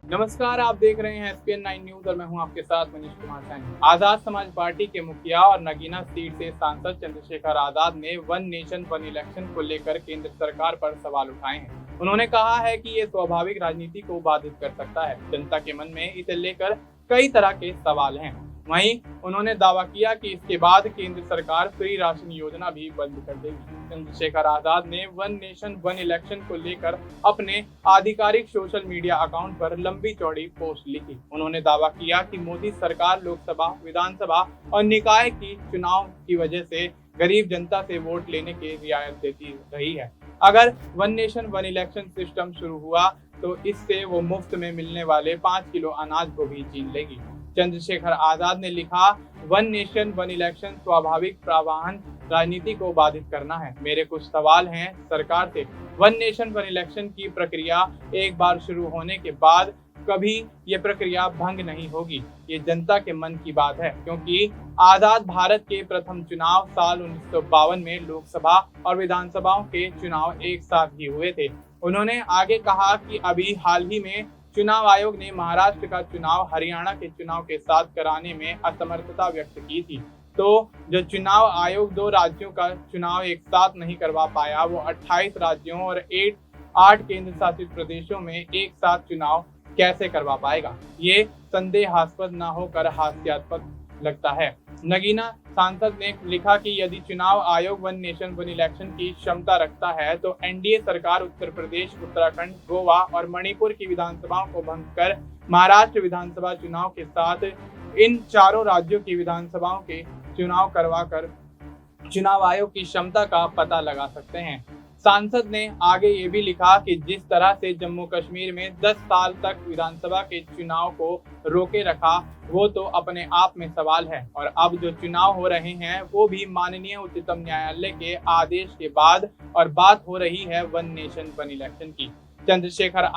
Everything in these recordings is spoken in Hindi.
नमस्कार, आप देख रहे हैं SPN 9 न्यूज और मैं हूं आपके साथ मनीष कुमार सैनी। आजाद समाज पार्टी के मुखिया और नगीना सीट से सांसद चंद्रशेखर आजाद ने वन नेशन वन इलेक्शन को लेकर केंद्र सरकार पर सवाल उठाए हैं। उन्होंने कहा है कि ये स्वाभाविक राजनीति को बाधित कर सकता है। जनता के मन में इसे लेकर कई तरह के सवाल हैं। वहीं उन्होंने दावा किया कि इसके बाद केंद्र सरकार फ्री राशन योजना भी बंद कर देगी। चंद्रशेखर आजाद ने वन नेशन वन इलेक्शन को लेकर अपने आधिकारिक सोशल मीडिया अकाउंट पर लंबी चौड़ी पोस्ट लिखी। उन्होंने दावा किया कि मोदी सरकार लोकसभा, विधानसभा और निकाय की चुनाव की वजह से गरीब जनता से वोट लेने की रियायत देती रही है। अगर one nation one election system शुरू हुआ तो इससे वो मुफ्त में मिलने वाले 5 किलो अनाज को भी छीन लेगी। चंद्रशेखर आजाद ने लिखा, वन नेशन वन इलेक्शन स्वाभाविक प्रावधान राजनीति को बाधित करना है। मेरे कुछ सवाल हैं सरकार से। वन नेशन वन इलेक्शन की प्रक्रिया एक बार शुरू होने के बाद कभी ये प्रक्रिया भंग नहीं होगी। ये जनता के मन की बात है, क्योंकि आजाद भारत के प्रथम चुनाव साल 1952 में लोकसभा और विधानसभाओं के चुनाव एक साथ ही हुए थे। उन्होंने आगे कहा कि अभी हाल ही में चुनाव आयोग ने महाराष्ट्र का चुनाव हरियाणा के चुनाव के साथ कराने में असमर्थता व्यक्त की थी। तो जो चुनाव आयोग 2 राज्यों का चुनाव एक साथ नहीं करवा पाया, वो 28 राज्यों और 8 केंद्र शासित प्रदेशों में एक साथ चुनाव कैसे करवा पाएगा? ये संदेहास्पद न होकर हास्यास्पद लगता है। नगीना सांसद ने लिखा कि यदि चुनाव आयोग वन नेशन वन इलेक्शन की क्षमता रखता है तो एनडीए सरकार उत्तर प्रदेश, उत्तराखंड, गोवा और मणिपुर की विधानसभाओं को भंग कर महाराष्ट्र विधानसभा चुनाव के साथ इन चारों राज्यों की विधानसभाओं के चुनाव करवाकर चुनाव आयोग की क्षमता का पता लगा सकते हैं। सांसद ने आगे ये भी लिखा कि जिस तरह से जम्मू कश्मीर में 10 साल तक विधानसभा के चुनाव को रोके रखा, वो तो अपने आप में सवाल है। और अब जो चुनाव हो रहे हैं वो भी माननीय उच्चतम न्यायालय के आदेश के बाद, और बात हो रही है वन नेशन वन इलेक्शन की। चंद्रशेखर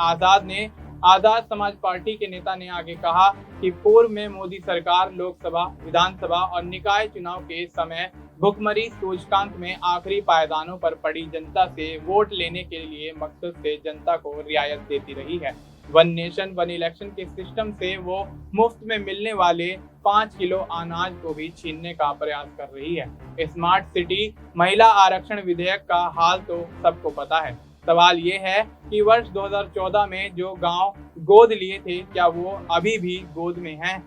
आजाद समाज पार्टी के नेता ने आगे कहा कि पूर्व में मोदी सरकार लोकसभा, विधानसभा और निकाय चुनाव के समय भुखमरी सूचकांक में आखिरी पायदानों पर पड़ी जनता से वोट लेने के लिए मकसद से जनता को रियायत देती रही है। वन नेशन वन इलेक्शन के सिस्टम से वो मुफ्त में मिलने वाले 5 किलो अनाज को भी छीनने का प्रयास कर रही है। स्मार्ट सिटी महिला आरक्षण विधेयक का हाल तो सबको पता है। सवाल ये है कि वर्ष 2014 में जो गांव गोद लिए थे, क्या वो अभी भी गोद में हैं?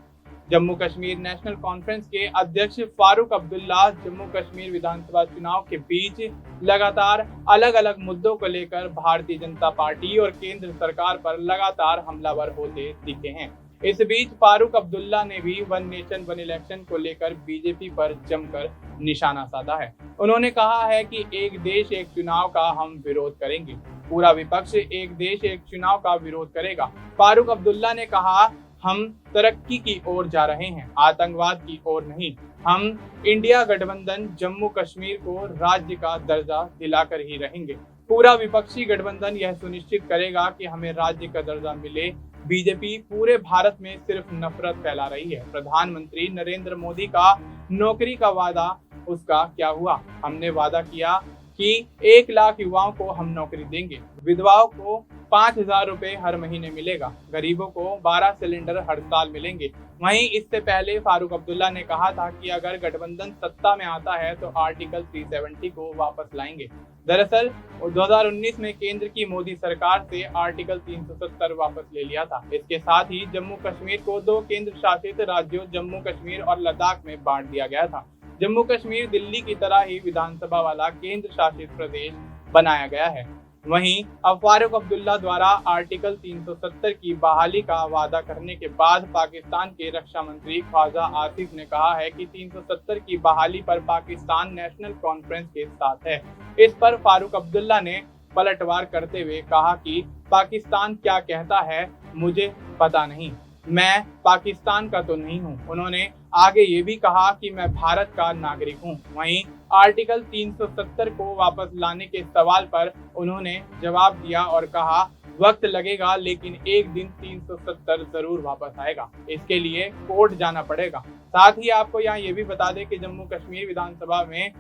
जम्मू कश्मीर नेशनल कॉन्फ्रेंस के अध्यक्ष फारूक अब्दुल्ला जम्मू कश्मीर विधानसभा चुनाव के बीच लगातार अलग अलग मुद्दों को लेकर भारतीय जनता पार्टी और केंद्र सरकार पर लगातार हमलावर होते दिखे हैं। इस बीच फारूक अब्दुल्ला ने भी वन नेशन वन इलेक्शन को लेकर बीजेपी पर जमकर निशाना साधा है। उन्होंने कहा है कि एक देश एक चुनाव का हम विरोध करेंगे। पूरा विपक्ष एक देश एक चुनाव का विरोध करेगा। फारूक अब्दुल्ला ने कहा, हम तरक्की की ओर जा रहे हैं, आतंकवाद की ओर नहीं। हम इंडिया गठबंधन जम्मू कश्मीर को राज्य का दर्जा दिलाकर ही रहेंगे। पूरा विपक्षी गठबंधन यह सुनिश्चित करेगा कि हमें राज्य का दर्जा मिले। बीजेपी पूरे भारत में सिर्फ नफरत फैला रही है। प्रधानमंत्री नरेंद्र मोदी का नौकरी का वादा, उसका क्या हुआ? हमने वादा किया कि 1 लाख युवाओं को हम नौकरी देंगे, विधवाओं को 5,000 रुपए हर महीने मिलेगा, गरीबों को 12 सिलेंडर हर साल मिलेंगे। वहीं इससे पहले फारूक अब्दुल्ला ने कहा था कि अगर गठबंधन सत्ता में आता है तो आर्टिकल 370 को वापस लाएंगे। दरअसल 2019 में केंद्र की मोदी सरकार से आर्टिकल 370 वापस ले लिया था। इसके साथ ही जम्मू कश्मीर को 2 केंद्र शासित राज्यों जम्मू कश्मीर और लद्दाख में बांट दिया गया था। जम्मू कश्मीर दिल्ली की तरह ही विधानसभा वाला केंद्र शासित प्रदेश बनाया गया है। वहीं अब फारूक अब्दुल्ला द्वारा आर्टिकल 370 की बहाली का वादा करने के बाद पाकिस्तान के रक्षा मंत्री ख्वाजा आसिफ ने कहा है कि 370 की बहाली पर पाकिस्तान नेशनल कॉन्फ्रेंस के साथ है। इस पर फारूक अब्दुल्ला ने पलटवार करते हुए कहा कि पाकिस्तान क्या कहता है मुझे पता नहीं, मैं पाकिस्तान का तो नहीं हूँ। उन्होंने आगे ये भी कहा कि मैं भारत का नागरिक हूँ। वहीं आर्टिकल 370 को वापस लाने के सवाल पर उन्होंने जवाब दिया और कहा, वक्त लगेगा लेकिन एक दिन 370 जरूर वापस आएगा। इसके लिए कोर्ट जाना पड़ेगा। साथ ही आपको यहाँ ये भी बता दें कि जम्मू कश्मीर विधानसभा में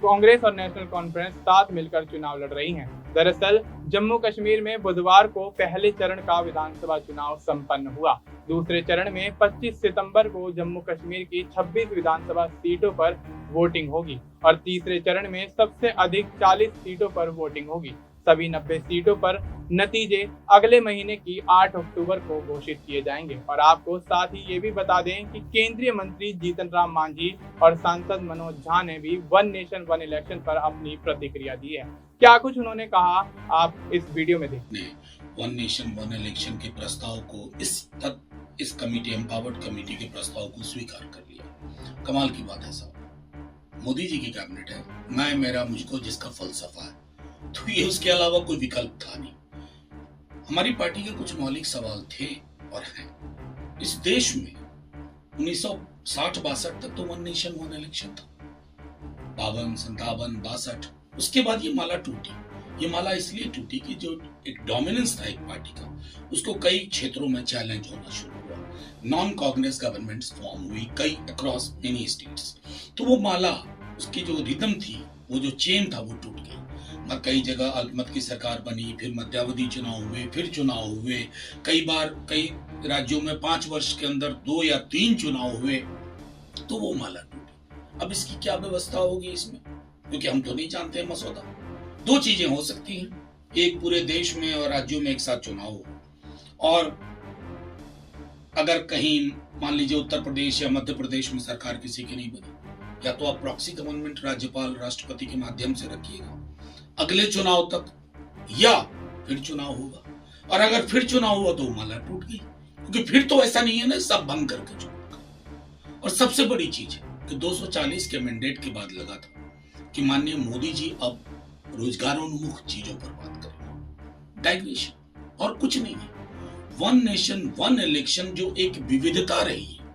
कांग्रेस और नेशनल कॉन्फ्रेंस साथ मिलकर चुनाव लड़ रही हैं। दरअसल जम्मू कश्मीर में बुधवार को पहले चरण का विधानसभा चुनाव संपन्न हुआ। दूसरे चरण में 25 सितंबर को जम्मू कश्मीर की 26 विधानसभा सीटों पर वोटिंग होगी और तीसरे चरण में सबसे अधिक 40 सीटों पर वोटिंग होगी। सभी 90 सीटों पर नतीजे अगले महीने की 8 अक्टूबर को घोषित किए जाएंगे। और आपको साथ ही ये भी बता दें कि केंद्रीय मंत्री जीतन राम मांझी और सांसद मनोज झा ने भी वन नेशन वन इलेक्शन पर अपनी प्रतिक्रिया दी है। क्या कुछ उन्होंने कहा, आप इस वीडियो में देखिए। वन नेशन वन इलेक्शन के प्रस्ताव को इस कमेटी, एम्पावर्ड कमेटी के प्रस्ताव को स्वीकार कर लिया। कमाल की बात है साहब, मोदी जी की कैबिनेट है, मैं मेरा मुझको जिसका फलसफा है, तो ये उसके अलावा कोई विकल्प था नहीं। हमारी पार्टी के कुछ मौलिक सवाल थे और हैं। इस देश में 1960-62 तक तो वन नेशन वन इलेक्शन था, 52, 57, 62। उसके बाद ये माला टूटी। ये माला इसलिए टूटी कि जो एक डोमिनेंस था एक पार्टी का, उसको कई क्षेत्रों में चैलेंज होना शुरू हुआ। नॉन कांग्रेस गवर्नमेंट्स फॉर्म हुई कई अक्रॉस मेनी स्टेट्स। तो वो माला, उसकी जो रिदम थी, वो जो चेन था, वो टूट गई। कई जगह अल्पमत की सरकार बनी, फिर मध्यावधि चुनाव हुए, फिर चुनाव हुए, कई बार कई राज्यों में 5 वर्ष के अंदर 2 या 3 चुनाव हुए, तो वो माला टूटी। अब इसकी क्या व्यवस्था होगी इसमें, क्योंकि हम तो नहीं जानते मसौदा। 2 चीजें हो सकती हैं, एक पूरे देश में और राज्यों में एक साथ चुनाव हो, और अगर कहीं मान लीजिए उत्तर प्रदेश या मध्य प्रदेश में सरकार किसी की नहीं बनी, या तो आप प्रॉक्सी गवर्नमेंट राज्यपाल राष्ट्रपति के माध्यम से रखिएगा अगले चुनाव तक, या फिर चुनाव होगा। और अगर फिर चुनाव हुआ तो माला टूट गई, क्योंकि फिर तो ऐसा नहीं है ना सब भंग करके छोड़। और सबसे बड़ी चीज है कि 240 के मैंडेट के बाद लगा था कि माननीय मोदी जी अब रोजगारोन्मुख चीजों पर बात करेंगे, डाइग्रेशन और कुछ नहीं है। वन नेशन वन इलेक्शन जो एक विविधता रही है,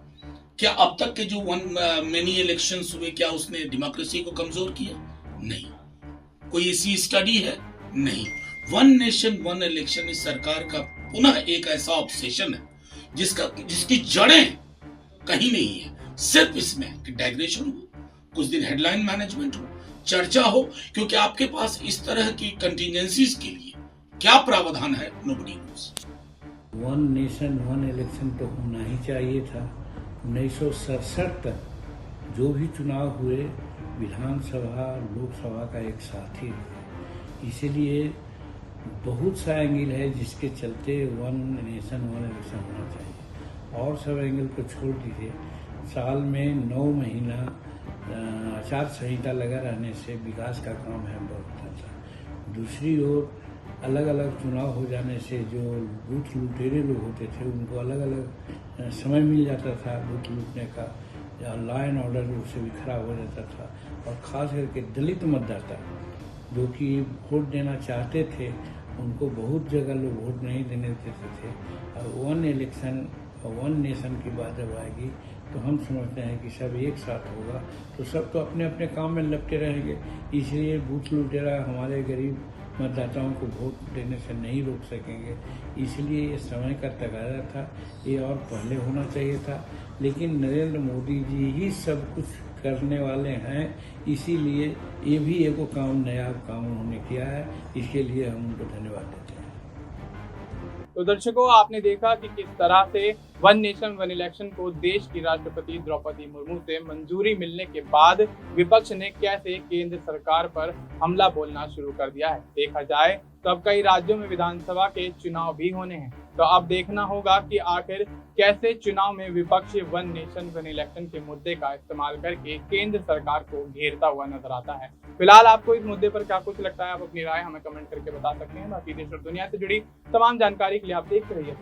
क्या अब तक के जो मेनी इलेक्शंस हुए, क्या उसने डेमोक्रेसी को कमजोर किया? नहीं। कोई ऐसी स्टडी है? नहीं। वन नेशन वन इलेक्शन इस सरकार का पुनः एक ऐसा ऑब्सेशन है जिसकी जड़ें कहीं नहीं है, सिर्फ इसमें कि डाइग्रेशन हो, कुछ दिन हेडलाइन मैनेजमेंट हो, चर्चा हो, क्योंकि आपके पास इस तरह की कंटिजेंसीज के लिए क्या प्रावधान है, nobody nose. One nation one election तो होना ही चाहिए था। 1967 तक जो भी चुनाव हुए, विधानसभा लोकसभा का एक साथ ही रहे। इसीलिए बहुत सा एंगल है जिसके चलते वन नेशन वन इलेक्शन होना चाहिए। और सब एंगल को छोड़ दीजिए, साल में 9 महीना आचार संहिता लगा रहने से विकास का काम है बहुत था। दूसरी ओर अलग अलग चुनाव हो जाने से जो बूथ लुटेरे लोग होते थे, उनको अलग अलग समय मिल जाता था बूथ लूटने का, या लॉ एंड ऑर्डर उससे भी खराब हो जाता था। और ख़ास करके दलित मतदाता जो कि वोट देना चाहते थे, उनको बहुत जगह लोग वोट नहीं देने देते थे। और वन इलेक्शन वन नेशन की बात जब आएगी तो हम समझते हैं कि सब एक साथ होगा तो सब तो अपने अपने काम में लपटे रहेंगे। इसलिए बूथ लुटेरा हमारे गरीब मतदाताओं को वोट देने से नहीं रोक सकेंगे। इसलिए ये समय का तकाजा था, ये और पहले होना चाहिए था। लेकिन नरेंद्र मोदी जी ही सब कुछ करने वाले हैं, इसीलिए ये भी एक काम नया काम उन्होंने किया है, इसके लिए हम उनको धन्यवाद देते हैं। तो दर्शकों, आपने देखा कि किस तरह से वन नेशन वन इलेक्शन को देश की राष्ट्रपति द्रौपदी मुर्मू से मंजूरी मिलने के बाद विपक्ष ने कैसे केंद्र सरकार पर हमला बोलना शुरू कर दिया है। देखा जाए तो अब कई राज्यों में विधानसभा के चुनाव भी होने हैं, तो अब देखना होगा कि आखिर कैसे चुनाव में विपक्ष वन नेशन वन इलेक्शन के मुद्दे का इस्तेमाल करके केंद्र सरकार को घेरता हुआ नजर आता है। फिलहाल आपको इस मुद्दे पर क्या कुछ लगता है, आप अपनी राय हमें कमेंट करके बता सकते हैं। बाकी देश और दुनिया से जुड़ी तमाम जानकारी के लिए आप देखते रहिए।